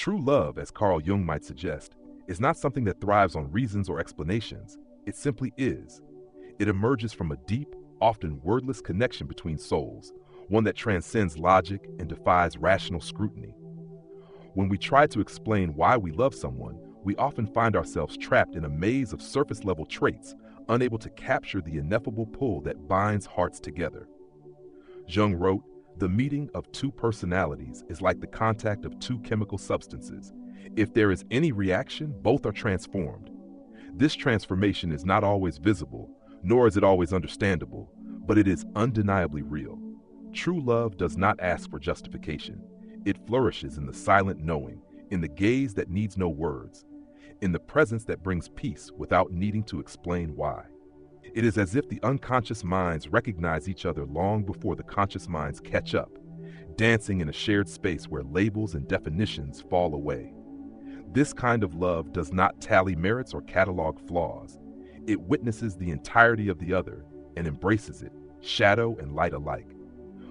True love, as Carl Jung might suggest, is not something that thrives on reasons or explanations. It simply is. It emerges from a deep, often wordless connection between souls, one that transcends logic and defies rational scrutiny. When we try to explain why we love someone, we often find ourselves trapped in a maze of surface-level traits, unable to capture the ineffable pull that binds hearts together. Jung wrote, "The meeting of two personalities is like the contact of two chemical substances. If there is any reaction, both are transformed. This transformation is not always visible, nor is it always understandable, but it is undeniably real. True love does not ask for justification. It flourishes in the silent knowing, in the gaze that needs no words, in the presence that brings peace without needing to explain why. It is as if the unconscious minds recognize each other long before the conscious minds catch up, dancing in a shared space where labels and definitions fall away. This kind of love does not tally merits or catalog flaws. It witnesses the entirety of the other and embraces it, shadow and light alike.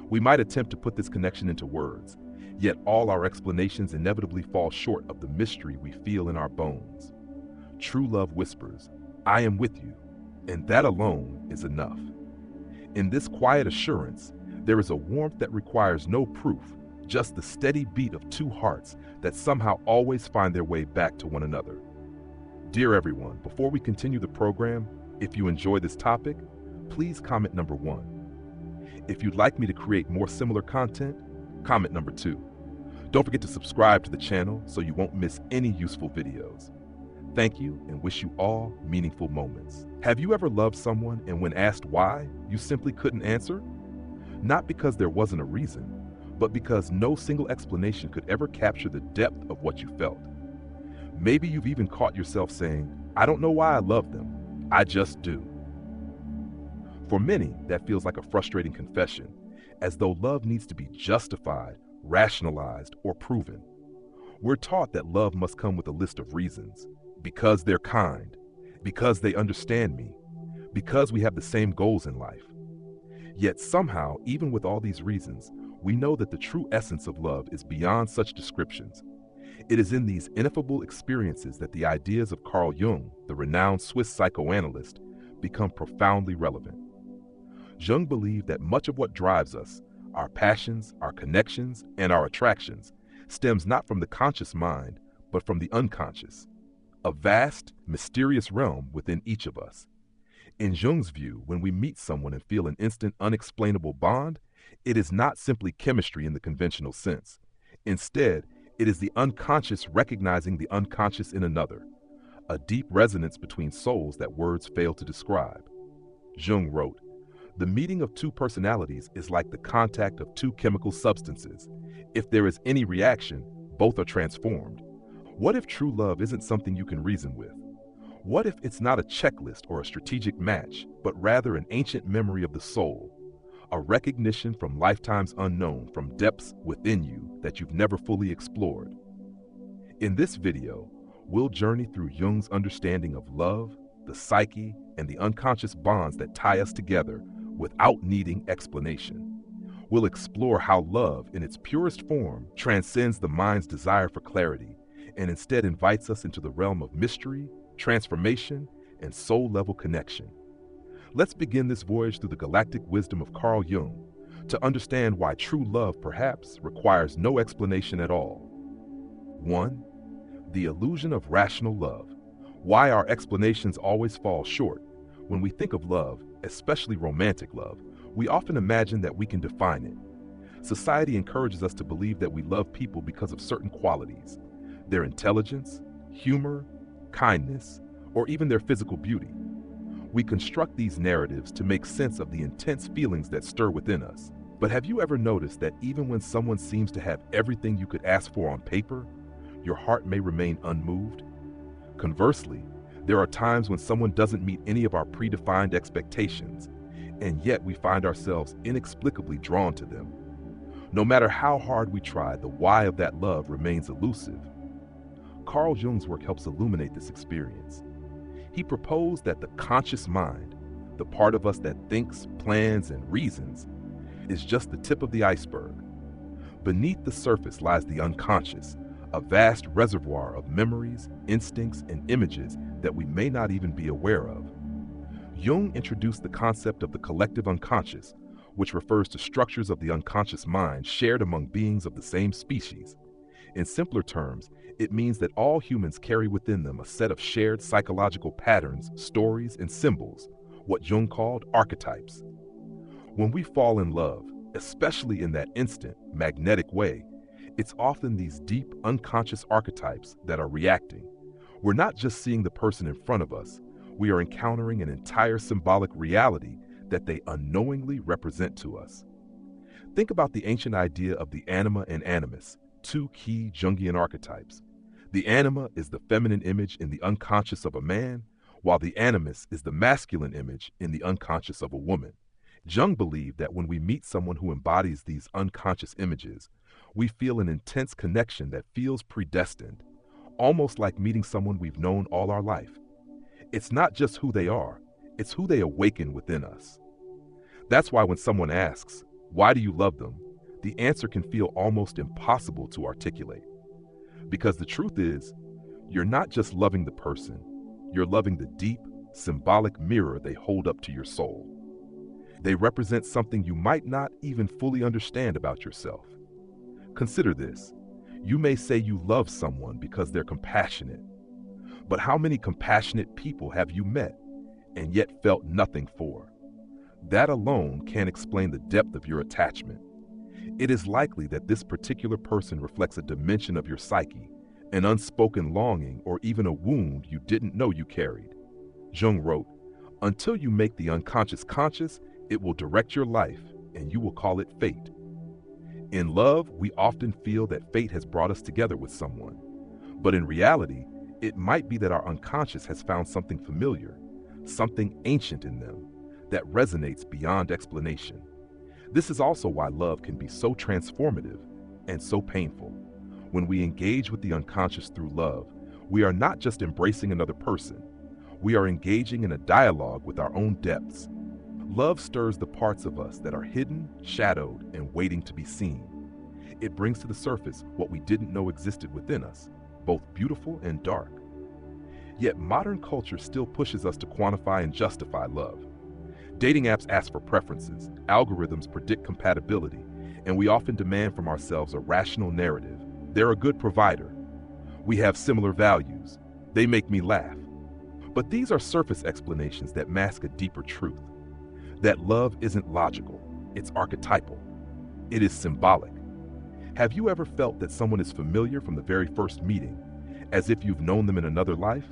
We might attempt to put this connection into words, yet all our explanations inevitably fall short of the mystery we feel in our bones. True love whispers, "I am with you," and that alone is enough. In this quiet assurance, there is a warmth that requires no proof, just the steady beat of two hearts that somehow always find their way back to one another. Dear everyone, before we continue the program, if you enjoy this topic, please comment number 1. If you'd like me to create more similar content, comment number 2. Don't forget to subscribe to the channel so you won't miss any useful videos. Thank you and wish you all meaningful moments. Have you ever loved someone and when asked why, you simply couldn't answer? Not because there wasn't a reason, but because no single explanation could ever capture the depth of what you felt. Maybe you've even caught yourself saying, "I don't know why I love them, I just do." For many, that feels like a frustrating confession, as though love needs to be justified, rationalized, or proven. We're taught that love must come with a list of reasons. Because they're kind, because they understand me, because we have the same goals in life. Yet somehow, even with all these reasons, we know that the true essence of love is beyond such descriptions. It is in these ineffable experiences that the ideas of Carl Jung, the renowned Swiss psychoanalyst, become profoundly relevant. Jung believed that much of what drives us, our passions, our connections, and our attractions, stems not from the conscious mind, but from the unconscious, a vast, mysterious realm within each of us. In Jung's view, when we meet someone and feel an instant, unexplainable bond, it is not simply chemistry in the conventional sense. Instead, it is the unconscious recognizing the unconscious in another, a deep resonance between souls that words fail to describe. Jung wrote, "The meeting of two personalities is like the contact of two chemical substances. If there is any reaction, both are transformed." What if true love isn't something you can reason with? What if it's not a checklist or a strategic match, but rather an ancient memory of the soul, a recognition from lifetimes unknown, from depths within you that you've never fully explored? In this video, we'll journey through Jung's understanding of love, the psyche, and the unconscious bonds that tie us together without needing explanation. We'll explore how love, in its purest form, transcends the mind's desire for clarity, and instead invites us into the realm of mystery, transformation, and soul-level connection. Let's begin this voyage through the galactic wisdom of Carl Jung to understand why true love perhaps requires no explanation at all. 1. The illusion of rational love. Why our explanations always fall short. When we think of love, especially romantic love, we often imagine that we can define it. Society encourages us to believe that we love people because of certain qualities, their intelligence, humor, kindness, or even their physical beauty. We construct these narratives to make sense of the intense feelings that stir within us. But have you ever noticed that even when someone seems to have everything you could ask for on paper, your heart may remain unmoved? Conversely, there are times when someone doesn't meet any of our predefined expectations, and yet we find ourselves inexplicably drawn to them. No matter how hard we try, the why of that love remains elusive. Carl Jung's work helps illuminate this experience. He proposed that the conscious mind, the part of us that thinks, plans, and reasons, is just the tip of the iceberg. Beneath the surface lies the unconscious, a vast reservoir of memories, instincts, and images that we may not even be aware of. Jung introduced the concept of the collective unconscious, which refers to structures of the unconscious mind shared among beings of the same species. In simpler terms, it means that all humans carry within them a set of shared psychological patterns, stories, and symbols, what Jung called archetypes. When we fall in love, especially in that instant, magnetic way, it's often these deep, unconscious archetypes that are reacting. We're not just seeing the person in front of us, we are encountering an entire symbolic reality that they unknowingly represent to us. Think about the ancient idea of the anima and animus, two key Jungian archetypes. The anima is the feminine image in the unconscious of a man, while the animus is the masculine image in the unconscious of a woman. Jung believed that when we meet someone who embodies these unconscious images, we feel an intense connection that feels predestined, almost like meeting someone we've known all our life. It's not just who they are, it's who they awaken within us. That's why when someone asks, "Why do you love them?" the answer can feel almost impossible to articulate. Because the truth is, you're not just loving the person, you're loving the deep, symbolic mirror they hold up to your soul. They represent something you might not even fully understand about yourself. Consider this. You may say you love someone because they're compassionate. But how many compassionate people have you met and yet felt nothing for? That alone can't explain the depth of your attachment. It is likely that this particular person reflects a dimension of your psyche, an unspoken longing, or even a wound you didn't know you carried. Jung wrote, "Until you make the unconscious conscious, it will direct your life, and you will call it fate." In love, we often feel that fate has brought us together with someone. But in reality, it might be that our unconscious has found something familiar, something ancient in them, that resonates beyond explanation. This is also why love can be so transformative and so painful. When we engage with the unconscious through love, we are not just embracing another person, we are engaging in a dialogue with our own depths. Love stirs the parts of us that are hidden, shadowed, and waiting to be seen. It brings to the surface what we didn't know existed within us, both beautiful and dark. Yet modern culture still pushes us to quantify and justify love. Dating apps ask for preferences, algorithms predict compatibility, and we often demand from ourselves a rational narrative. They're a good provider. We have similar values. They make me laugh. But these are surface explanations that mask a deeper truth. That love isn't logical, it's archetypal. It is symbolic. Have you ever felt that someone is familiar from the very first meeting, as if you've known them in another life?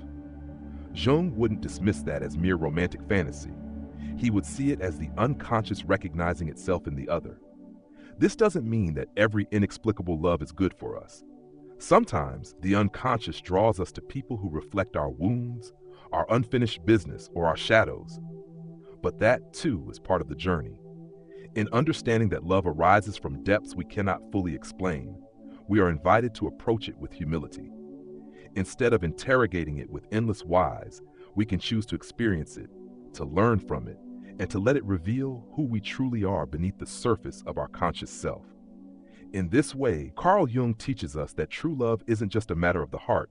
Jung wouldn't dismiss that as mere romantic fantasy. He would see it as the unconscious recognizing itself in the other. This doesn't mean that every inexplicable love is good for us. Sometimes the unconscious draws us to people who reflect our wounds, our unfinished business, or our shadows. But that, too, is part of the journey. In understanding that love arises from depths we cannot fully explain, we are invited to approach it with humility. Instead of interrogating it with endless whys, we can choose to experience it, to learn from it, and to let it reveal who we truly are beneath the surface of our conscious self. In this way, Carl Jung teaches us that true love isn't just a matter of the heart,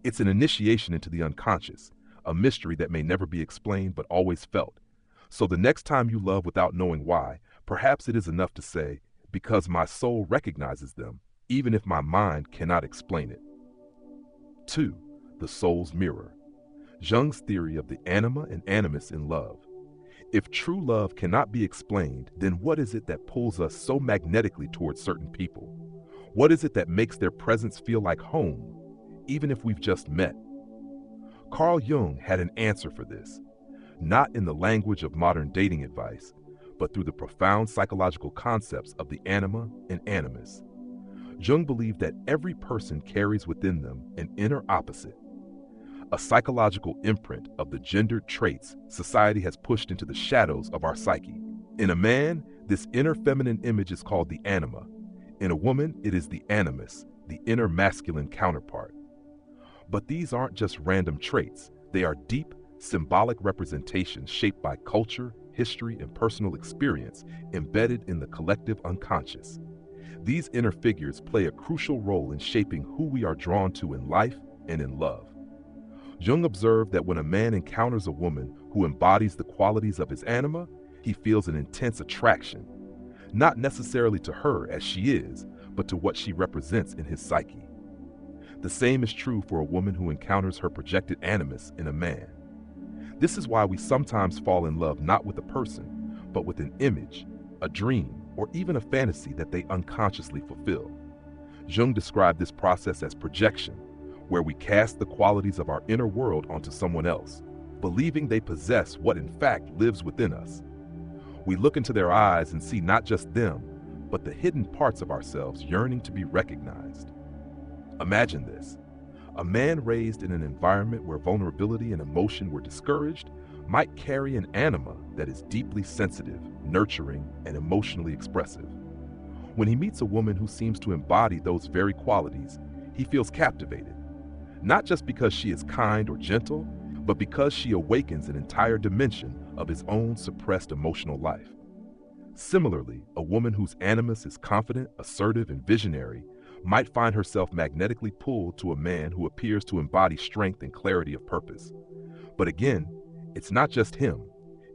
it's an initiation into the unconscious, a mystery that may never be explained but always felt. So the next time you love without knowing why, perhaps it is enough to say, "Because my soul recognizes them, even if my mind cannot explain it." 2. The soul's mirror. Jung's theory of the anima and animus in love. If true love cannot be explained, then what is it that pulls us so magnetically towards certain people? What is it that makes their presence feel like home, even if we've just met? Carl Jung had an answer for this, not in the language of modern dating advice, but through the profound psychological concepts of the anima and animus. Jung believed that every person carries within them an inner opposite, a psychological imprint of the gendered traits society has pushed into the shadows of our psyche. In a man, this inner feminine image is called the anima. In a woman, it is the animus, the inner masculine counterpart. But these aren't just random traits. They are deep, symbolic representations shaped by culture, history, and personal experience embedded in the collective unconscious. These inner figures play a crucial role in shaping who we are drawn to in life and in love. Jung observed that when a man encounters a woman who embodies the qualities of his anima, he feels an intense attraction, not necessarily to her as she is, but to what she represents in his psyche. The same is true for a woman who encounters her projected animus in a man. This is why we sometimes fall in love not with a person, but with an image, a dream, or even a fantasy that they unconsciously fulfill. Jung described this process as projection, where we cast the qualities of our inner world onto someone else, believing they possess what in fact lives within us. We look into their eyes and see not just them, but the hidden parts of ourselves yearning to be recognized. Imagine this. A man raised in an environment where vulnerability and emotion were discouraged might carry an anima that is deeply sensitive, nurturing, and emotionally expressive. When he meets a woman who seems to embody those very qualities, he feels captivated, not just because she is kind or gentle, but because she awakens an entire dimension of his own suppressed emotional life. Similarly, a woman whose animus is confident, assertive, and visionary might find herself magnetically pulled to a man who appears to embody strength and clarity of purpose. But again, it's not just him,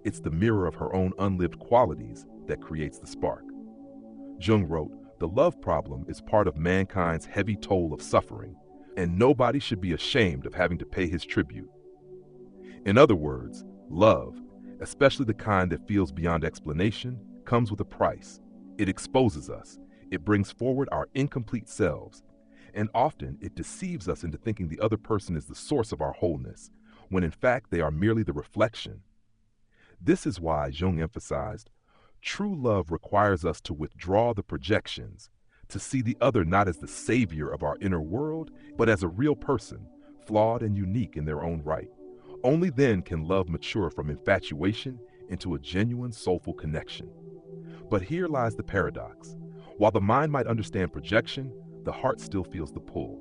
it's the mirror of her own unlived qualities that creates the spark. Jung wrote, "The love problem is part of mankind's heavy toll of suffering, and nobody should be ashamed of having to pay his tribute." In other words, love, especially the kind that feels beyond explanation, comes with a price. It exposes us. It brings forward our incomplete selves, and often it deceives us into thinking the other person is the source of our wholeness, when in fact they are merely the reflection. This is why Jung emphasized, true love requires us to withdraw the projections, to see the other not as the savior of our inner world, but as a real person, flawed and unique in their own right. Only then can love mature from infatuation into a genuine soulful connection. But here lies the paradox. While the mind might understand projection, the heart still feels the pull.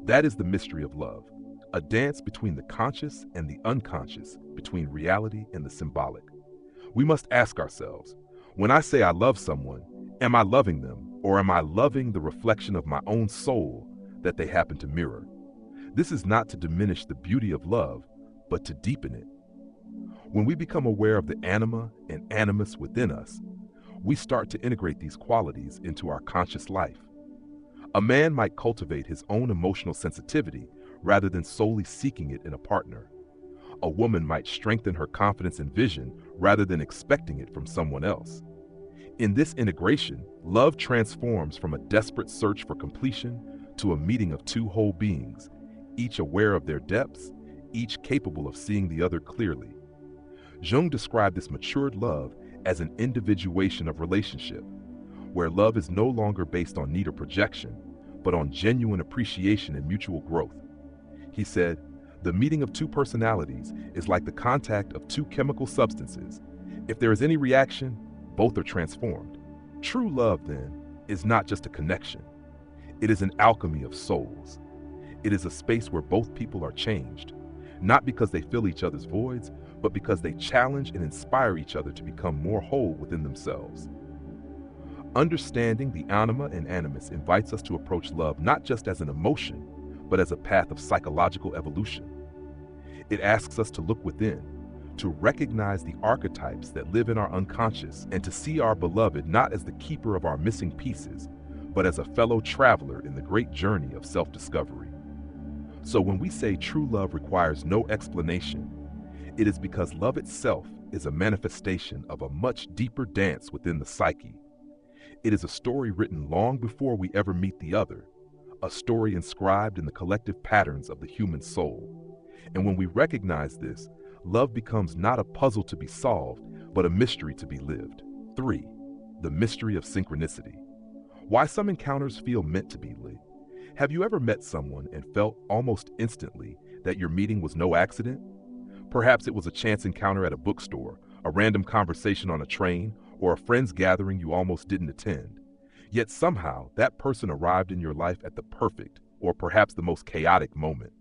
That is the mystery of love, a dance between the conscious and the unconscious, between reality and the symbolic. We must ask ourselves, when I say I love someone, am I loving them, or am I loving the reflection of my own soul that they happen to mirror? This is not to diminish the beauty of love, but to deepen it. When we become aware of the anima and animus within us, we start to integrate these qualities into our conscious life. A man might cultivate his own emotional sensitivity rather than solely seeking it in a partner. A woman might strengthen her confidence and vision rather than expecting it from someone else. In this integration, love transforms from a desperate search for completion to a meeting of two whole beings, each aware of their depths, each capable of seeing the other clearly. Jung described this matured love as an individuation of relationship, where love is no longer based on need or projection, but on genuine appreciation and mutual growth. He said, "The meeting of two personalities is like the contact of two chemical substances. If there is any reaction, both are transformed." True love, then, is not just a connection. It is an alchemy of souls. It is a space where both people are changed, not because they fill each other's voids, but because they challenge and inspire each other to become more whole within themselves. Understanding the anima and animus invites us to approach love not just as an emotion, but as a path of psychological evolution. It asks us to look within, to recognize the archetypes that live in our unconscious, and to see our beloved not as the keeper of our missing pieces, but as a fellow traveler in the great journey of self-discovery. So when we say true love requires no explanation, it is because love itself is a manifestation of a much deeper dance within the psyche. It is a story written long before we ever meet the other, a story inscribed in the collective patterns of the human soul. And when we recognize this, love becomes not a puzzle to be solved, but a mystery to be lived. 3. The mystery of synchronicity. Why some encounters feel meant to be lit. Have you ever met someone and felt almost instantly that your meeting was no accident? Perhaps it was a chance encounter at a bookstore, a random conversation on a train, or a friend's gathering you almost didn't attend. Yet somehow, that person arrived in your life at the perfect, or perhaps the most chaotic moment.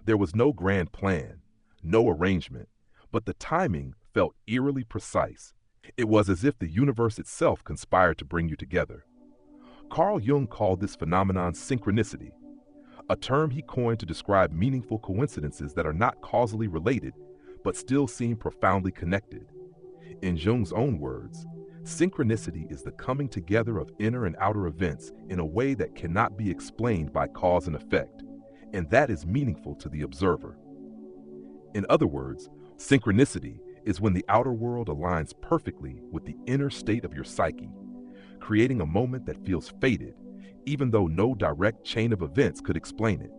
There was no grand plan, no arrangement, but the timing felt eerily precise. It was as if the universe itself conspired to bring you together. Carl Jung called this phenomenon synchronicity, a term he coined to describe meaningful coincidences that are not causally related, but still seem profoundly connected. In Jung's own words, synchronicity is the coming together of inner and outer events in a way that cannot be explained by cause and effect, and that is meaningful to the observer. In other words, synchronicity is when the outer world aligns perfectly with the inner state of your psyche, creating a moment that feels fated, even though no direct chain of events could explain it.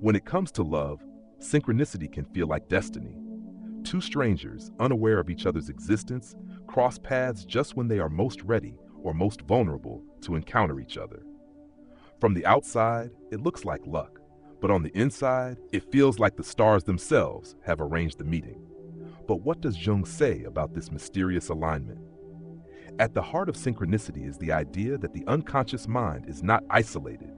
When it comes to love, synchronicity can feel like destiny. Two strangers, unaware of each other's existence, cross paths just when they are most ready or most vulnerable to encounter each other. From the outside, it looks like luck, but on the inside, it feels like the stars themselves have arranged the meeting. But what does Jung say about this mysterious alignment? At the heart of synchronicity is the idea that the unconscious mind is not isolated.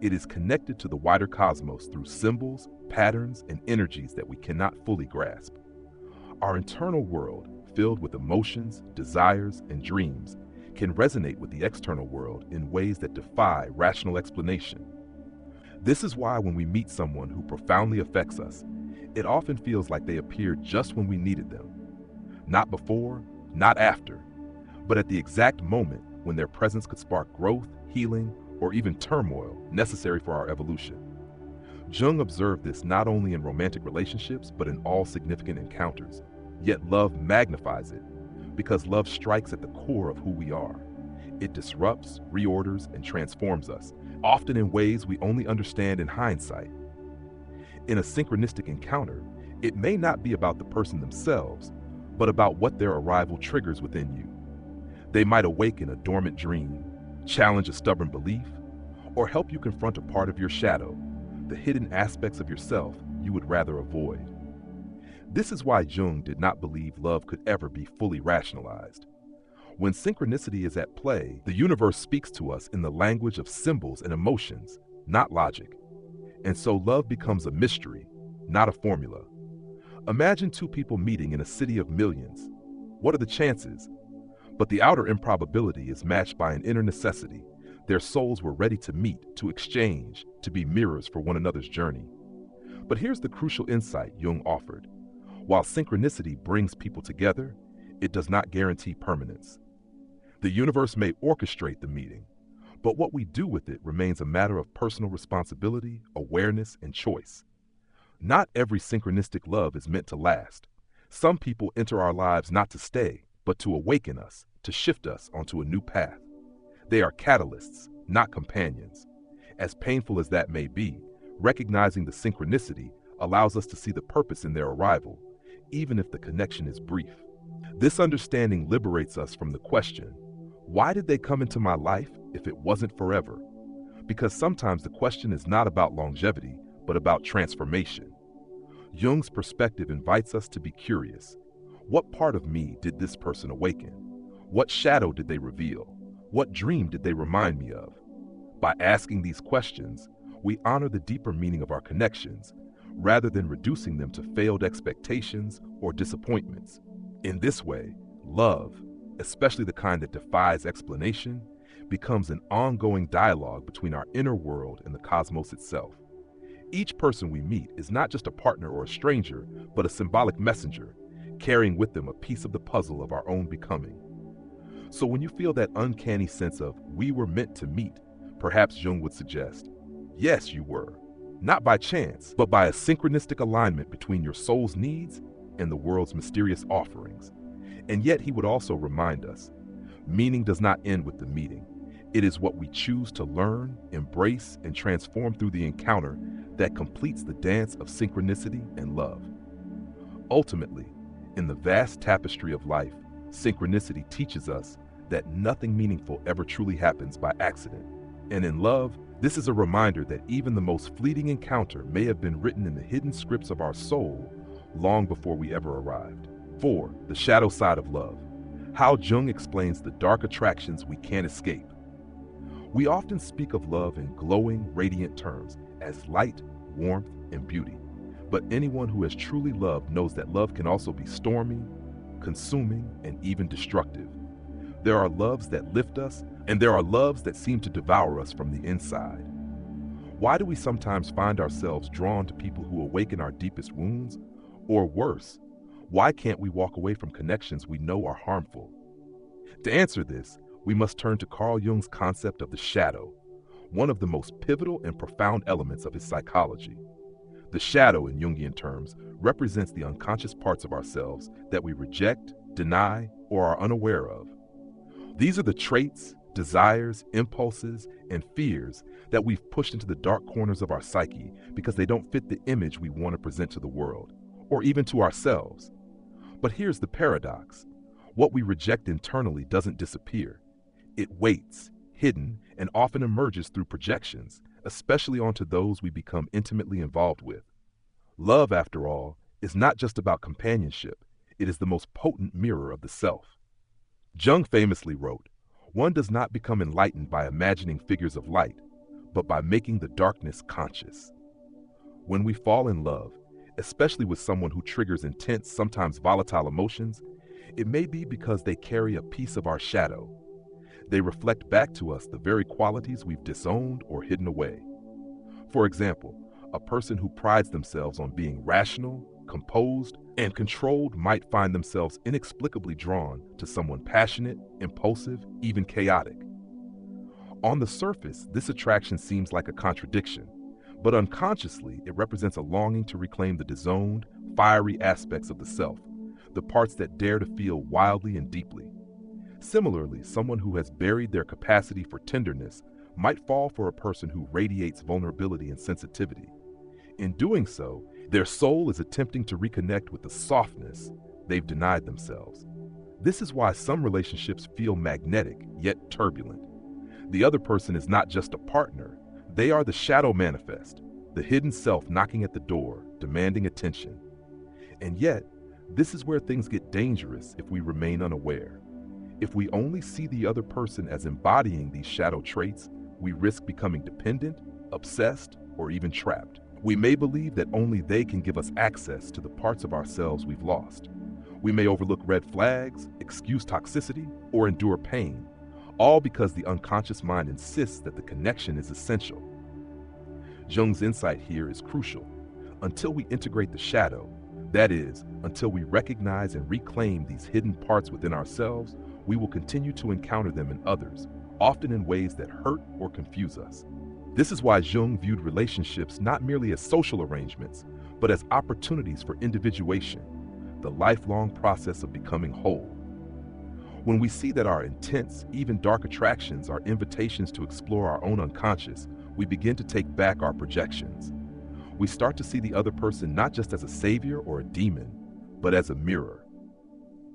It is connected to the wider cosmos through symbols, patterns, and energies that we cannot fully grasp. Our internal world, filled with emotions, desires, and dreams, can resonate with the external world in ways that defy rational explanation. This is why when we meet someone who profoundly affects us, it often feels like they appeared just when we needed them. Not before, not after, but at the exact moment when their presence could spark growth, healing, or even turmoil necessary for our evolution. Jung observed this not only in romantic relationships, but in all significant encounters. Yet love magnifies it, because love strikes at the core of who we are. It disrupts, reorders, and transforms us, often in ways we only understand in hindsight. In a synchronistic encounter, it may not be about the person themselves, but about what their arrival triggers within you. They might awaken a dormant dream, challenge a stubborn belief, or help you confront a part of your shadow, the hidden aspects of yourself you would rather avoid. This is why Jung did not believe love could ever be fully rationalized. When synchronicity is at play, the universe speaks to us in the language of symbols and emotions, not logic. And so love becomes a mystery, not a formula. Imagine two people meeting in a city of millions. What are the chances? But the outer improbability is matched by an inner necessity. Their souls were ready to meet, to exchange, to be mirrors for one another's journey. But here's the crucial insight Jung offered. While synchronicity brings people together, it does not guarantee permanence. The universe may orchestrate the meeting, but what we do with it remains a matter of personal responsibility, awareness, and choice. Not every synchronistic love is meant to last. Some people enter our lives not to stay, but to awaken us, to shift us onto a new path. They are catalysts, not companions. As painful as that may be, recognizing the synchronicity allows us to see the purpose in their arrival, even if the connection is brief. This understanding liberates us from the question, why did they come into my life if it wasn't forever? Because sometimes the question is not about longevity, but about transformation. Jung's perspective invites us to be curious. What part of me did this person awaken? What shadow did they reveal? What dream did they remind me of? By asking these questions, we honor the deeper meaning of our connections, rather than reducing them to failed expectations or disappointments. In this way, love, especially the kind that defies explanation, becomes an ongoing dialogue between our inner world and the cosmos itself. Each person we meet is not just a partner or a stranger, but a symbolic messenger, carrying with them a piece of the puzzle of our own becoming. So when you feel that uncanny sense of we were meant to meet, perhaps Jung would suggest, yes, you were. Not by chance, but by a synchronistic alignment between your soul's needs and the world's mysterious offerings. And yet he would also remind us, meaning does not end with the meeting. It is what we choose to learn, embrace, and transform through the encounter that completes the dance of synchronicity and love. Ultimately, in the vast tapestry of life, synchronicity teaches us that nothing meaningful ever truly happens by accident. And in love, this is a reminder that even the most fleeting encounter may have been written in the hidden scripts of our soul long before we ever arrived. 4. The shadow side of love. How Jung explains the dark attractions we can't escape. We often speak of love in glowing, radiant terms as light, warmth, and beauty. But anyone who has truly loved knows that love can also be stormy, consuming, and even destructive. There are loves that lift us, and there are loves that seem to devour us from the inside. Why do we sometimes find ourselves drawn to people who awaken our deepest wounds? Or worse, why can't we walk away from connections we know are harmful? To answer this, we must turn to Carl Jung's concept of the shadow, one of the most pivotal and profound elements of his psychology. The shadow, in Jungian terms, represents the unconscious parts of ourselves that we reject, deny, or are unaware of. These are the traits, desires, impulses, and fears that we've pushed into the dark corners of our psyche because they don't fit the image we want to present to the world, or even to ourselves. But here's the paradox. What we reject internally doesn't disappear. It waits, hidden, and often emerges through projections, especially onto those we become intimately involved with. Love, after all, is not just about companionship. It is the most potent mirror of the self. Jung famously wrote, "One does not become enlightened by imagining figures of light, but by making the darkness conscious." When we fall in love, especially with someone who triggers intense, sometimes volatile emotions, it may be because they carry a piece of our shadow. They reflect back to us the very qualities we've disowned or hidden away. For example, a person who prides themselves on being rational, composed, and controlled might find themselves inexplicably drawn to someone passionate, impulsive, even chaotic. On the surface, this attraction seems like a contradiction, but unconsciously, it represents a longing to reclaim the disowned, fiery aspects of the self, the parts that dare to feel wildly and deeply. Similarly, someone who has buried their capacity for tenderness might fall for a person who radiates vulnerability and sensitivity. In doing so, their soul is attempting to reconnect with the softness they've denied themselves. This is why some relationships feel magnetic, yet turbulent. The other person is not just a partner, they are the shadow manifest, the hidden self knocking at the door, demanding attention. And yet, this is where things get dangerous if we remain unaware. If we only see the other person as embodying these shadow traits, we risk becoming dependent, obsessed, or even trapped. We may believe that only they can give us access to the parts of ourselves we've lost. We may overlook red flags, excuse toxicity, or endure pain, all because the unconscious mind insists that the connection is essential. Jung's insight here is crucial. Until we integrate the shadow, that is, until we recognize and reclaim these hidden parts within ourselves, we will continue to encounter them in others, often in ways that hurt or confuse us. This is why Jung viewed relationships not merely as social arrangements, but as opportunities for individuation, the lifelong process of becoming whole. When we see that our intense, even dark attractions are invitations to explore our own unconscious, we begin to take back our projections. We start to see the other person not just as a savior or a demon, but as a mirror.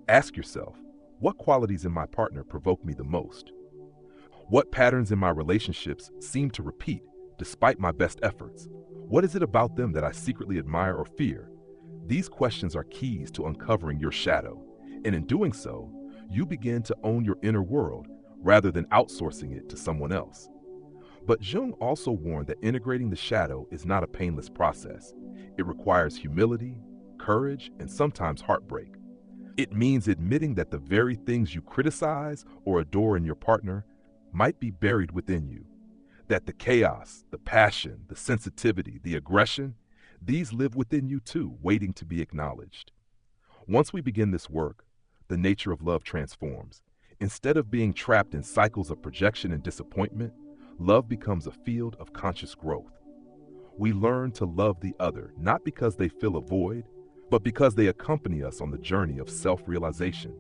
Ask yourself, what qualities in my partner provoke me the most? What patterns in my relationships seem to repeat despite my best efforts? What is it about them that I secretly admire or fear? These questions are keys to uncovering your shadow, and in doing so, you begin to own your inner world rather than outsourcing it to someone else. But Jung also warned that integrating the shadow is not a painless process. It requires humility, courage, and sometimes heartbreak. It means admitting that the very things you criticize or adore in your partner might be buried within you. That the chaos, the passion, the sensitivity, the aggression, these live within you too, waiting to be acknowledged. Once we begin this work, the nature of love transforms. Instead of being trapped in cycles of projection and disappointment, love becomes a field of conscious growth. We learn to love the other, not because they fill a void, but because they accompany us on the journey of self-realization.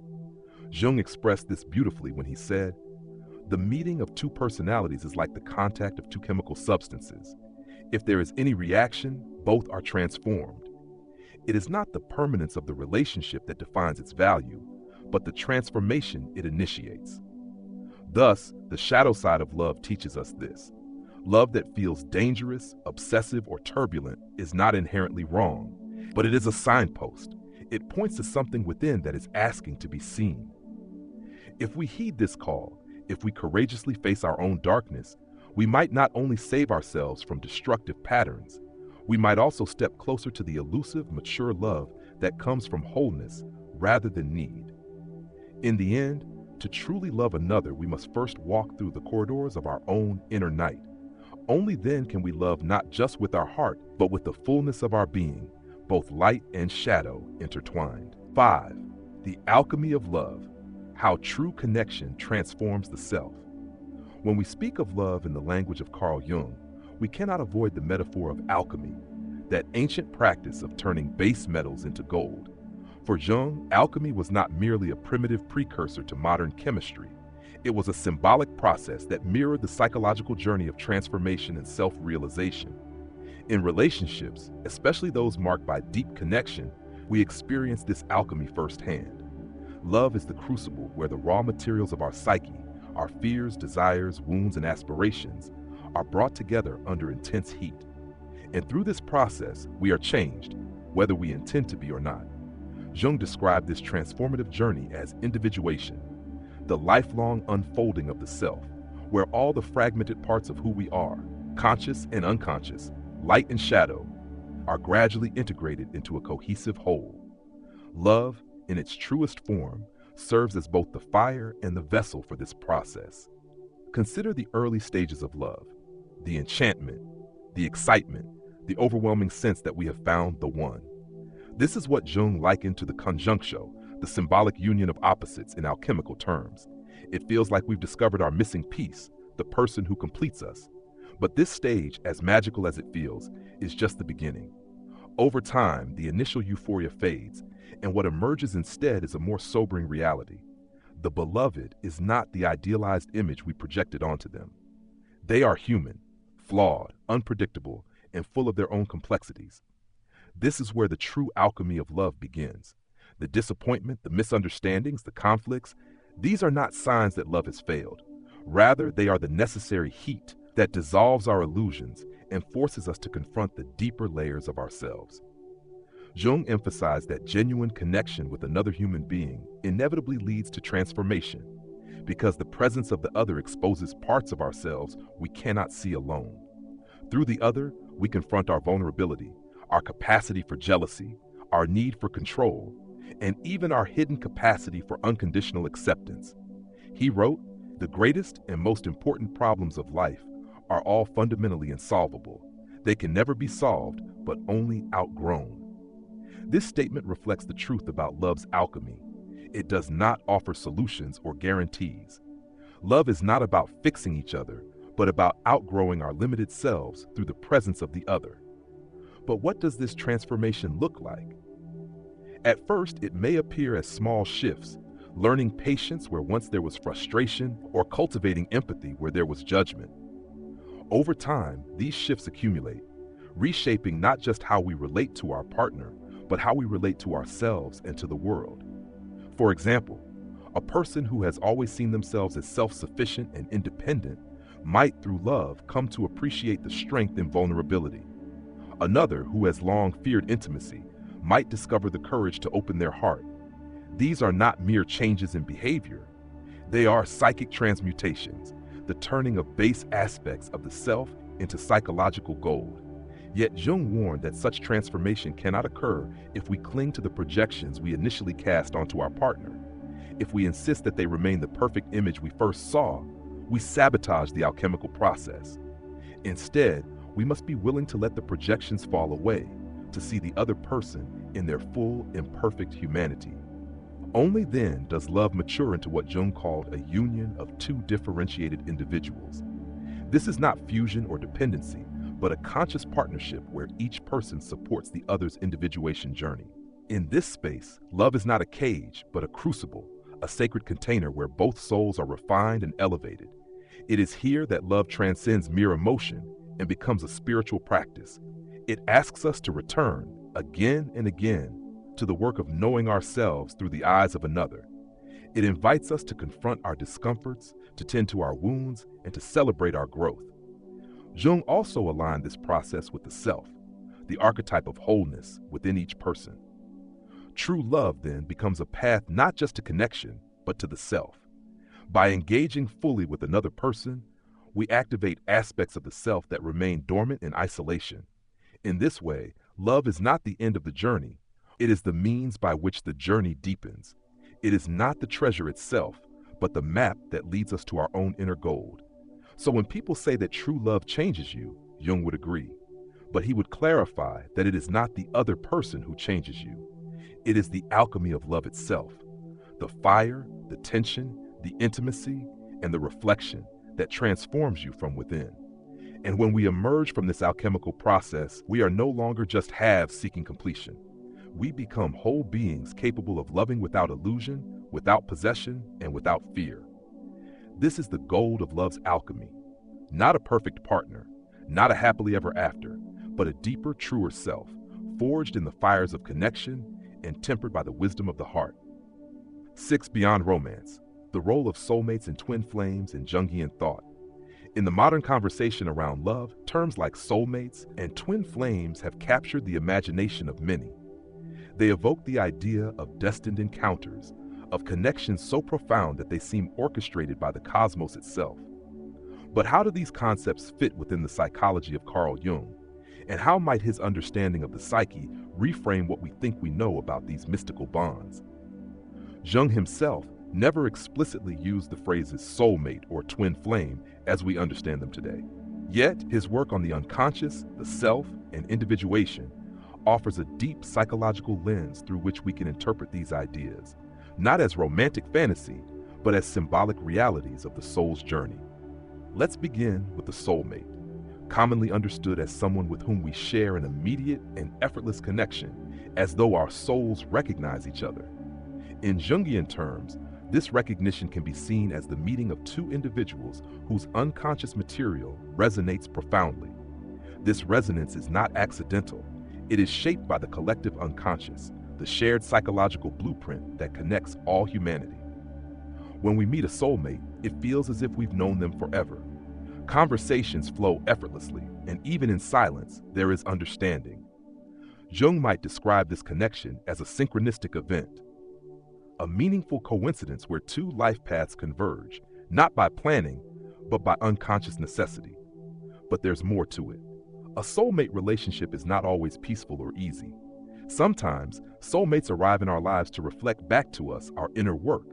Jung expressed this beautifully when he said, "The meeting of two personalities is like the contact of two chemical substances. If there is any reaction, both are transformed. It is not the permanence of the relationship that defines its value, but the transformation it initiates." Thus, the shadow side of love teaches us this. Love that feels dangerous, obsessive, or turbulent is not inherently wrong, but it is a signpost. It points to something within that is asking to be seen. If we heed this call, if we courageously face our own darkness, we might not only save ourselves from destructive patterns, we might also step closer to the elusive, mature love that comes from wholeness rather than need. In the end, To truly love another, we must first walk through the corridors of our own inner night. Only then can we love not just with our heart, but with the fullness of our being, both light and shadow intertwined. 5. The alchemy of love, how true connection transforms the self. When we speak of love in the language of Carl Jung, we cannot avoid the metaphor of alchemy, that ancient practice of turning base metals into gold. For Jung, alchemy was not merely a primitive precursor to modern chemistry. It was a symbolic process that mirrored the psychological journey of transformation and self-realization. In relationships, especially those marked by deep connection, we experience this alchemy firsthand. Love is the crucible where the raw materials of our psyche, our fears, desires, wounds, and aspirations, are brought together under intense heat. And through this process, we are changed, whether we intend to be or not. Jung described this transformative journey as individuation, the lifelong unfolding of the self, where all the fragmented parts of who we are, conscious and unconscious, light and shadow, are gradually integrated into a cohesive whole. Love, in its truest form, serves as both the fire and the vessel for this process. Consider the early stages of love, the enchantment, the excitement, the overwhelming sense that we have found the one. This is what Jung likened to the conjunctio, the symbolic union of opposites in alchemical terms. It feels like we've discovered our missing piece, the person who completes us. But this stage, as magical as it feels, is just the beginning. Over time, the initial euphoria fades, and what emerges instead is a more sobering reality. The beloved is not the idealized image we projected onto them. They are human, flawed, unpredictable, and full of their own complexities. This is where the true alchemy of love begins. The disappointment, the misunderstandings, the conflicts, these are not signs that love has failed. Rather, they are the necessary heat that dissolves our illusions and forces us to confront the deeper layers of ourselves. Jung emphasized that genuine connection with another human being inevitably leads to transformation, because the presence of the other exposes parts of ourselves we cannot see alone. Through the other, we confront our vulnerability, our capacity for jealousy, our need for control, and even our hidden capacity for unconditional acceptance. He wrote, "The greatest and most important problems of life are all fundamentally insolvable. They can never be solved, but only outgrown." This statement reflects the truth about love's alchemy. It does not offer solutions or guarantees. Love is not about fixing each other, but about outgrowing our limited selves through the presence of the other. But what does this transformation look like? At first, it may appear as small shifts, learning patience where once there was frustration, or cultivating empathy where there was judgment. Over time, these shifts accumulate, reshaping not just how we relate to our partner, but how we relate to ourselves and to the world. For example, a person who has always seen themselves as self-sufficient and independent might, through love, come to appreciate the strength in vulnerability. Another, who has long feared intimacy, might discover the courage to open their heart. These are not mere changes in behavior. They are psychic transmutations, the turning of base aspects of the self into psychological gold. Yet Jung warned that such transformation cannot occur if we cling to the projections we initially cast onto our partner. If we insist that they remain the perfect image we first saw, we sabotage the alchemical process. Instead, we must be willing to let the projections fall away, to see the other person in their full, imperfect humanity. Only then does love mature into what Jung called a union of two differentiated individuals. This is not fusion or dependency, but a conscious partnership where each person supports the other's individuation journey. In this space, love is not a cage, but a crucible, a sacred container where both souls are refined and elevated. It is here that love transcends mere emotion and becomes a spiritual practice. It asks us to return, again and again, to the work of knowing ourselves through the eyes of another. It invites us to confront our discomforts, to tend to our wounds, and to celebrate our growth. Jung also aligned this process with the self, the archetype of wholeness within each person. True love, then, becomes a path not just to connection, but to the self. By engaging fully with another person, we activate aspects of the self that remain dormant in isolation. In this way, love is not the end of the journey. It is the means by which the journey deepens. It is not the treasure itself, but but the map that leads us to our own inner gold. So when people say that true love changes you, Jung would agree. But he would clarify that it is not the other person who changes you. It is the alchemy of love itself. The fire, the tension, the intimacy, and the reflection that transforms you from within. And when we emerge from this alchemical process, we are no longer just halves seeking completion. We become whole beings capable of loving without illusion, without possession, and without fear. This is the gold of love's alchemy. Not a perfect partner, not a happily ever after, but a deeper, truer self, forged in the fires of connection and tempered by the wisdom of the heart. 6. Beyond romance, the role of soulmates and twin flames in Jungian thought. In the modern conversation around love, terms like soulmates and twin flames have captured the imagination of many. They evoke the idea of destined encounters, of connections so profound that they seem orchestrated by the cosmos itself. But how do these concepts fit within the psychology of Carl Jung? And how might his understanding of the psyche reframe what we think we know about these mystical bonds? Jung himself never explicitly used the phrases soulmate or twin flame as we understand them today. Yet, his work on the unconscious, the self, and individuation offers a deep psychological lens through which we can interpret these ideas, not as romantic fantasy, but as symbolic realities of the soul's journey. Let's begin with the soulmate, commonly understood as someone with whom we share an immediate and effortless connection, as though our souls recognize each other. In Jungian terms, this recognition can be seen as the meeting of two individuals whose unconscious material resonates profoundly. This resonance is not accidental. It is shaped by the collective unconscious, the shared psychological blueprint that connects all humanity. When we meet a soulmate, it feels as if we've known them forever. Conversations flow effortlessly, and even in silence, there is understanding. Jung might describe this connection as a synchronistic event, a meaningful coincidence where two life paths converge, not by planning, but by unconscious necessity. But there's more to it. A soulmate relationship is not always peaceful or easy. Sometimes, soulmates arrive in our lives to reflect back to us our inner work.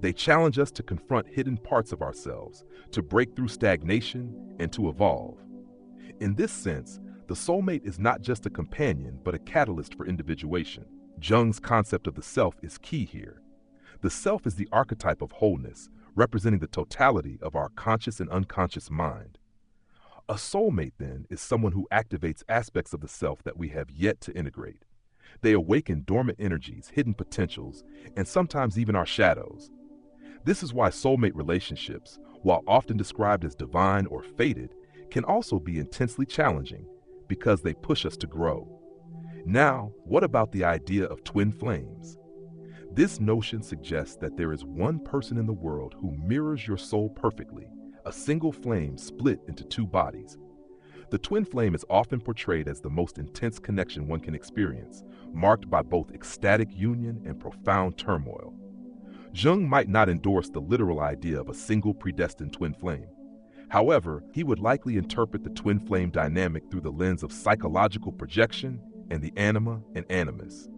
They challenge us to confront hidden parts of ourselves, to break through stagnation, and to evolve. In this sense, the soulmate is not just a companion, but a catalyst for individuation. Jung's concept of the self is key here. The self is the archetype of wholeness, representing the totality of our conscious and unconscious mind. A soulmate, then, is someone who activates aspects of the self that we have yet to integrate. They awaken dormant energies, hidden potentials, and sometimes even our shadows. This is why soulmate relationships, while often described as divine or fated, can also be intensely challenging because they push us to grow. Now, what about the idea of twin flames? This notion suggests that there is one person in the world who mirrors your soul perfectly, a single flame split into two bodies. The twin flame is often portrayed as the most intense connection one can experience, marked by both ecstatic union and profound turmoil. Jung might not endorse the literal idea of a single predestined twin flame. However, he would likely interpret the twin flame dynamic through the lens of psychological projection and the anima and animus.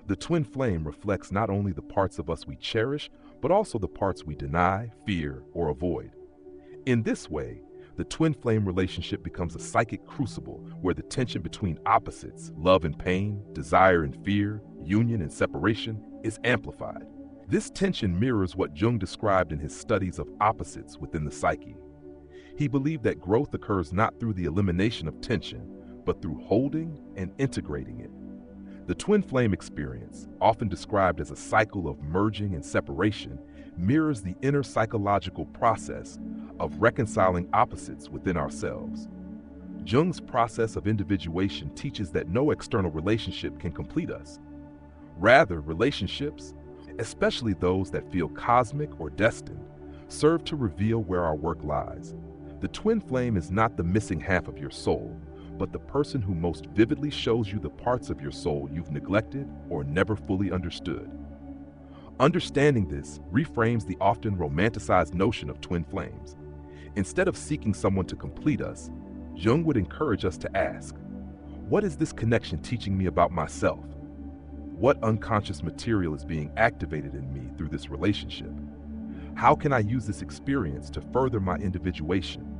The twin flame reflects not only the parts of us we cherish, but also the parts we deny, fear, or avoid. In this way, the twin flame relationship becomes a psychic crucible where the tension between opposites, love and pain, desire and fear, union and separation, is amplified. This tension mirrors what Jung described in his studies of opposites within the psyche. He believed that growth occurs not through the elimination of tension, but through holding and integrating it. The twin flame experience, often described as a cycle of merging and separation, mirrors the inner psychological process of reconciling opposites within ourselves. Jung's process of individuation teaches that no external relationship can complete us. Rather, relationships, especially those that feel cosmic or destined, serve to reveal where our work lies. The twin flame is not the missing half of your soul, but the person who most vividly shows you the parts of your soul you've neglected or never fully understood. Understanding this reframes the often romanticized notion of twin flames. Instead of seeking someone to complete us, Jung would encourage us to ask, what is this connection teaching me about myself? What unconscious material is being activated in me through this relationship? How can I use this experience to further my individuation?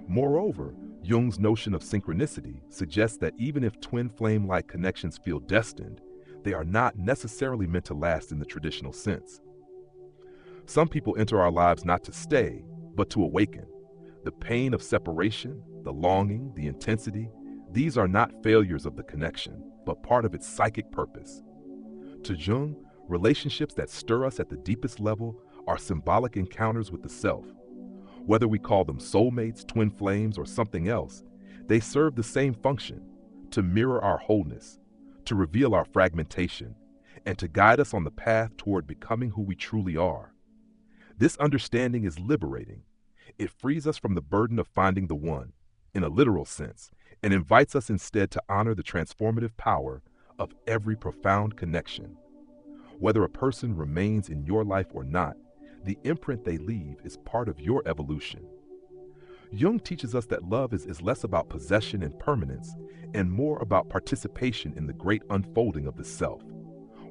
Moreover, Jung's notion of synchronicity suggests that even if twin flame-like connections feel destined, they are not necessarily meant to last in the traditional sense. Some people enter our lives not to stay, but to awaken. The pain of separation, the longing, the intensity, these are not failures of the connection, but part of its psychic purpose. To Jung, relationships that stir us at the deepest level are symbolic encounters with the self. Whether we call them soulmates, twin flames, or something else, they serve the same function: to mirror our wholeness, to reveal our fragmentation, and to guide us on the path toward becoming who we truly are. This understanding is liberating. It frees us from the burden of finding the one, in a literal sense, and invites us instead to honor the transformative power of every profound connection. Whether a person remains in your life or not, the imprint they leave is part of your evolution. Jung teaches us that love is less about possession and permanence and more about participation in the great unfolding of the self.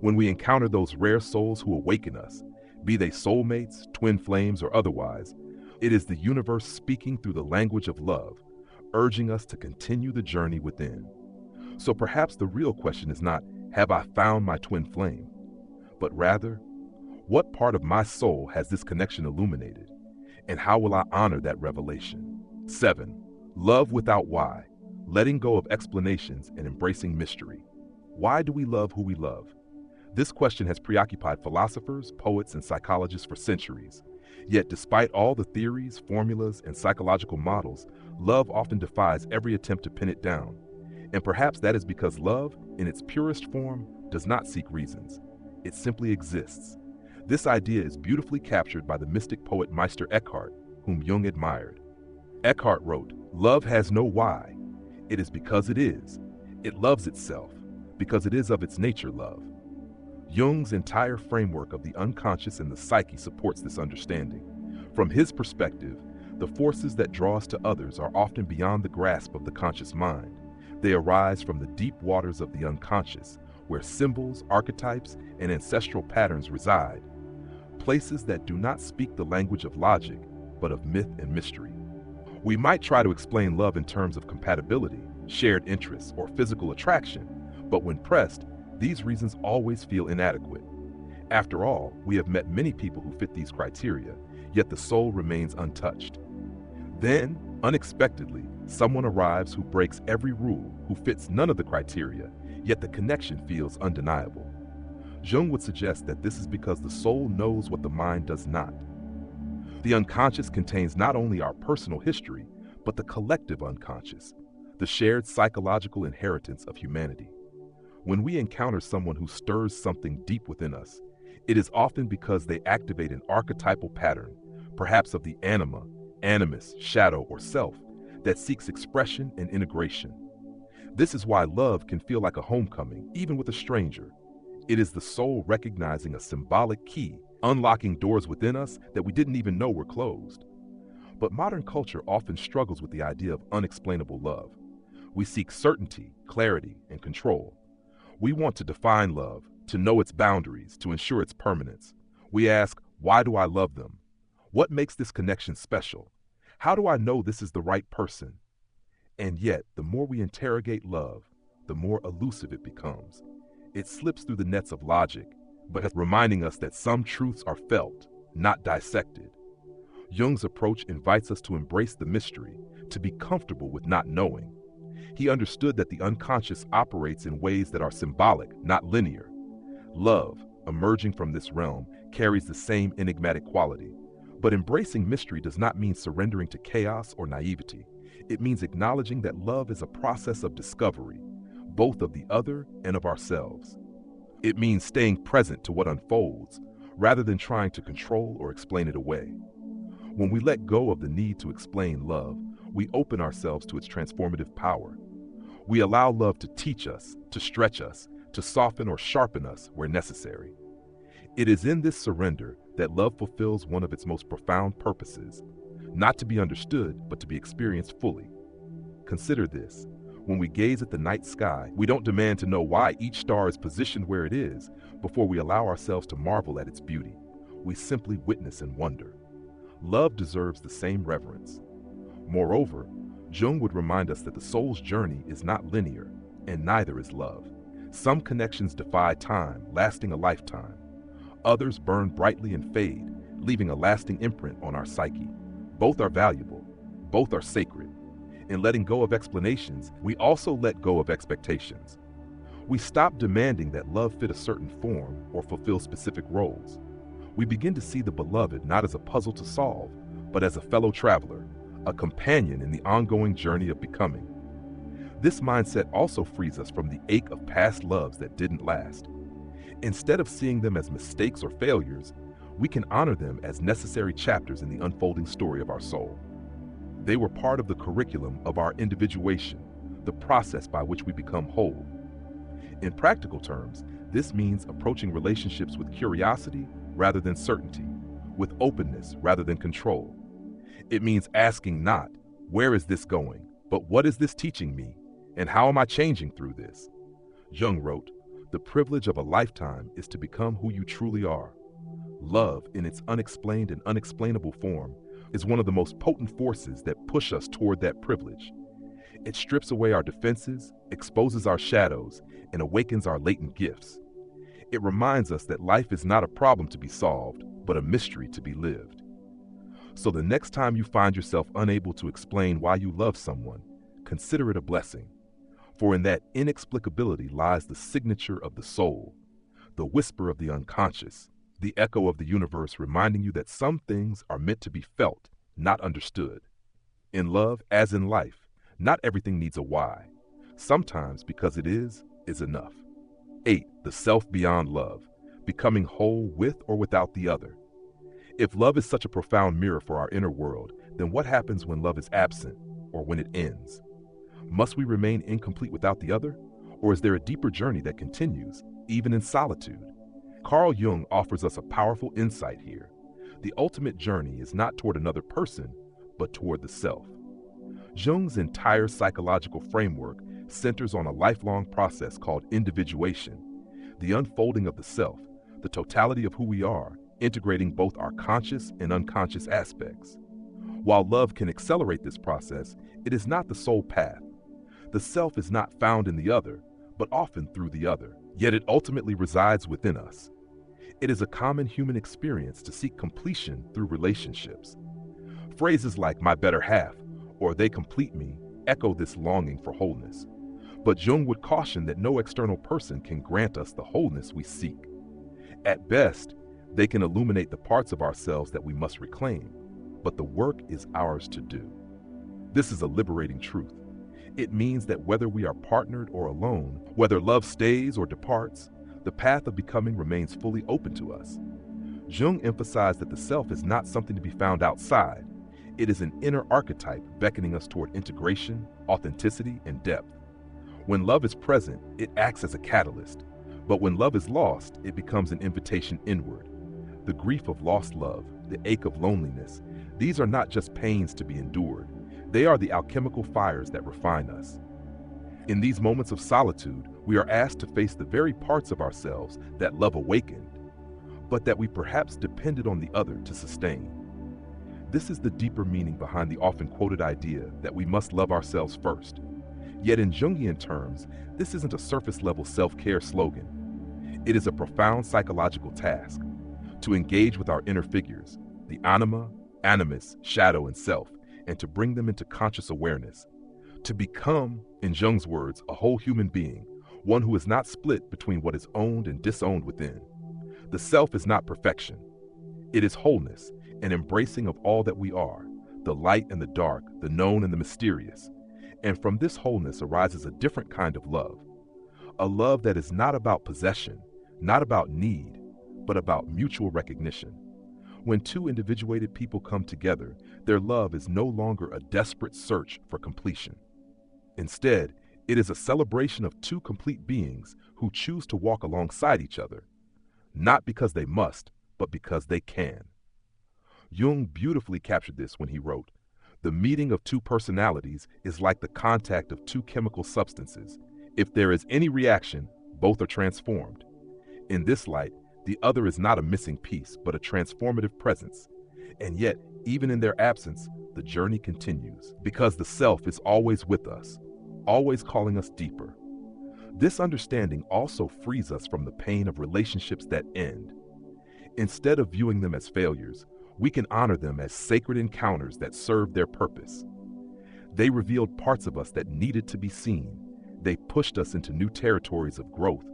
When we encounter those rare souls who awaken us, be they soulmates, twin flames, or otherwise, it is the universe speaking through the language of love, urging us to continue the journey within. So perhaps the real question is not, have I found my twin flame? But rather, what part of my soul has this connection illuminated? And how will I honor that revelation? 7. Love without why, letting go of explanations and embracing mystery. Why do we love who we love? This question has preoccupied philosophers, poets, and psychologists for centuries. Yet despite all the theories, formulas, and psychological models, love often defies every attempt to pin it down. And perhaps that is because love, in its purest form, does not seek reasons. It simply exists. This idea is beautifully captured by the mystic poet Meister Eckhart, whom Jung admired. Eckhart wrote, "Love has no why. It is because it is. It loves itself, because it is of its nature love." Jung's entire framework of the unconscious and the psyche supports this understanding. From his perspective, the forces that draw us to others are often beyond the grasp of the conscious mind. They arise from the deep waters of the unconscious, where symbols, archetypes, and ancestral patterns reside. Places that do not speak the language of logic, but of myth and mystery. We might try to explain love in terms of compatibility, shared interests, or physical attraction, but when pressed, these reasons always feel inadequate. After all, we have met many people who fit these criteria, yet the soul remains untouched. Then, unexpectedly, someone arrives who breaks every rule, who fits none of the criteria, yet the connection feels undeniable. Jung would suggest that this is because the soul knows what the mind does not. The unconscious contains not only our personal history, but the collective unconscious, the shared psychological inheritance of humanity. When we encounter someone who stirs something deep within us, it is often because they activate an archetypal pattern, perhaps of the anima, animus, shadow, or self, that seeks expression and integration. This is why love can feel like a homecoming, even with a stranger. It is the soul recognizing a symbolic key, unlocking doors within us that we didn't even know were closed. But modern culture often struggles with the idea of unexplainable love. We seek certainty, clarity, and control. We want to define love, to know its boundaries, to ensure its permanence. We ask, why do I love them? What makes this connection special? How do I know this is the right person? And yet, the more we interrogate love, the more elusive it becomes. It slips through the nets of logic, but reminding us that some truths are felt, not dissected. Jung's approach invites us to embrace the mystery, to be comfortable with not knowing. He understood that the unconscious operates in ways that are symbolic, not linear. Love, emerging from this realm, carries the same enigmatic quality. But embracing mystery does not mean surrendering to chaos or naivety. It means acknowledging that love is a process of discovery, both of the other and of ourselves. It means staying present to what unfolds, rather than trying to control or explain it away. When we let go of the need to explain love, we open ourselves to its transformative power. We allow love to teach us, to stretch us, to soften or sharpen us where necessary. It is in this surrender that love fulfills one of its most profound purposes, not to be understood, but to be experienced fully. Consider this. When we gaze at the night sky, we don't demand to know why each star is positioned where it is before we allow ourselves to marvel at its beauty. we simply witness and wonder. Love deserves the same reverence. Moreover, Jung would remind us that the soul's journey is not linear, and neither is love. Some connections defy time, lasting a lifetime. Others burn brightly and fade, leaving a lasting imprint on our psyche. Both are valuable. Both are sacred. In letting go of explanations, we also let go of expectations. We stop demanding that love fit a certain form or fulfill specific roles. We begin to see the beloved not as a puzzle to solve, but as a fellow traveler, a companion in the ongoing journey of becoming. This mindset also frees us from the ache of past loves that didn't last. Instead of seeing them as mistakes or failures, we can honor them as necessary chapters in the unfolding story of our soul. They were part of the curriculum of our individuation, the process by which we become whole. In practical terms, this means approaching relationships with curiosity rather than certainty, with openness rather than control. It means asking not, where is this going, but what is this teaching me, and how am I changing through this? Jung wrote, "The privilege of a lifetime is to become who you truly are." Love, in its unexplained and unexplainable form, is one of the most potent forces that push us toward that privilege. It strips away our defenses, exposes our shadows, and awakens our latent gifts. It reminds us that life is not a problem to be solved, but a mystery to be lived. So the next time you find yourself unable to explain why you love someone, consider it a blessing. For in that inexplicability lies the signature of the soul, the whisper of the unconscious, the echo of the universe reminding you that some things are meant to be felt, not understood. In love, as in life, not everything needs a why. Sometimes because it is enough. 8. The self beyond love, becoming whole with or without the other. If love is such a profound mirror for our inner world, then what happens when love is absent or when it ends? Must we remain incomplete without the other? Or is there a deeper journey that continues, even in solitude? Carl Jung offers us a powerful insight here. The ultimate journey is not toward another person, but toward the self. Jung's entire psychological framework centers on a lifelong process called individuation, the unfolding of the self, the totality of who we are, integrating both our conscious and unconscious aspects. While love can accelerate this process, it is not the sole path. The self is not found in the other, but often through the other, yet it ultimately resides within us. It is a common human experience to seek completion through relationships. Phrases like "my better half" or "they complete me" echo this longing for wholeness. But Jung would caution that no external person can grant us the wholeness we seek. At best, they can illuminate the parts of ourselves that we must reclaim, but the work is ours to do. This is a liberating truth. It means that whether we are partnered or alone, whether love stays or departs, the path of becoming remains fully open to us. Jung emphasized that the self is not something to be found outside. It is an inner archetype beckoning us toward integration, authenticity, and depth. When love is present, it acts as a catalyst. But when love is lost, it becomes an invitation inward. The grief of lost love, the ache of loneliness, these are not just pains to be endured. They are the alchemical fires that refine us. In these moments of solitude, we are asked to face the very parts of ourselves that love awakened, but that we perhaps depended on the other to sustain. This is the deeper meaning behind the often quoted idea that we must love ourselves first. Yet in Jungian terms, this isn't a surface-level self-care slogan. It is a profound psychological task to engage with our inner figures, the anima, animus, shadow, and self, and to bring them into conscious awareness. To become, in Jung's words, a whole human being, one who is not split between what is owned and disowned within. The self is not perfection. It is wholeness, an embracing of all that we are, the light and the dark, the known and the mysterious. And from this wholeness arises a different kind of love. A love that is not about possession, not about need, but about mutual recognition. When two individuated people come together, their love is no longer a desperate search for completion. Instead, it is a celebration of two complete beings who choose to walk alongside each other, not because they must, but because they can. Jung beautifully captured this when he wrote, "The meeting of two personalities is like the contact of two chemical substances. If there is any reaction, both are transformed. In this light, The other is not a missing piece, but a transformative presence. And yet, even in their absence, the journey continues, because the self is always with us, always calling us deeper. This understanding also frees us from the pain of relationships that end. Instead of viewing them as failures, we can honor them as sacred encounters that serve their purpose. They revealed parts of us that needed to be seen. They pushed us into new territories of growth,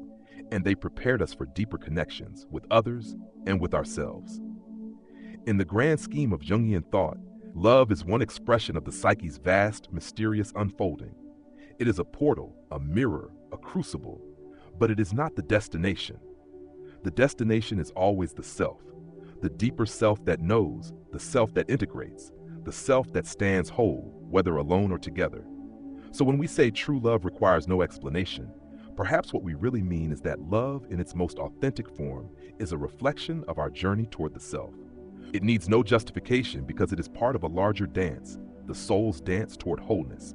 and they prepared us for deeper connections with others and with ourselves. In the grand scheme of Jungian thought, love is one expression of the psyche's vast, mysterious unfolding. It is a portal, a mirror, a crucible, but it is not the destination. The destination is always the self, the deeper self that knows, the self that integrates, the self that stands whole, whether alone or together. So when we say true love requires no explanation, perhaps what we really mean is that love in its most authentic form is a reflection of our journey toward the self. It needs no justification because it is part of a larger dance, the soul's dance toward wholeness.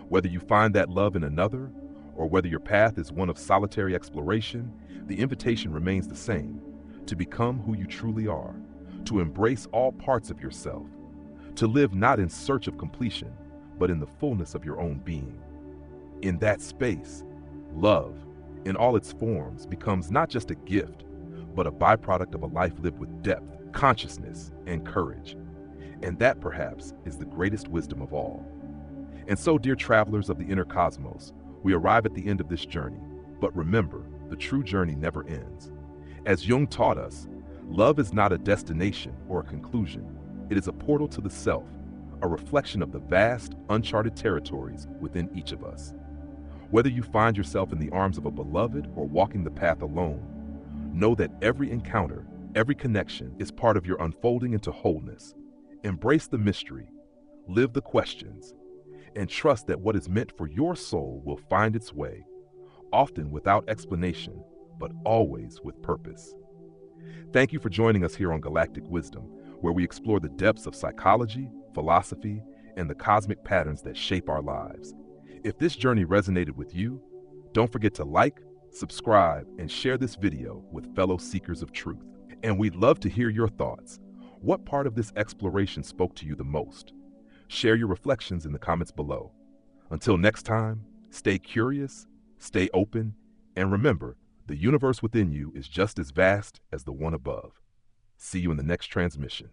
Whether you find that love in another, or whether your path is one of solitary exploration, the invitation remains the same: to become who you truly are, to embrace all parts of yourself, to live not in search of completion, but in the fullness of your own being. In that space, love, in all its forms, becomes not just a gift, but a byproduct of a life lived with depth, consciousness, and courage. And that, perhaps, is the greatest wisdom of all. And so, dear travelers of the inner cosmos, we arrive at the end of this journey. But remember, the true journey never ends. As Jung taught us, love is not a destination or a conclusion. It is a portal to the self, a reflection of the vast, uncharted territories within each of us. Whether you find yourself in the arms of a beloved or walking the path alone, know that every encounter, every connection is part of your unfolding into wholeness. Embrace the mystery, live the questions, and trust that what is meant for your soul will find its way, often without explanation, but always with purpose. Thank you for joining us here on Galactic Wisdom, where we explore the depths of psychology, philosophy, and the cosmic patterns that shape our lives. If this journey resonated with you, don't forget to like, subscribe, and share this video with fellow seekers of truth. And we'd love to hear your thoughts. What part of this exploration spoke to you the most? Share your reflections in the comments below. Until next time, stay curious, stay open, and remember, the universe within you is just as vast as the one above. See you in the next transmission.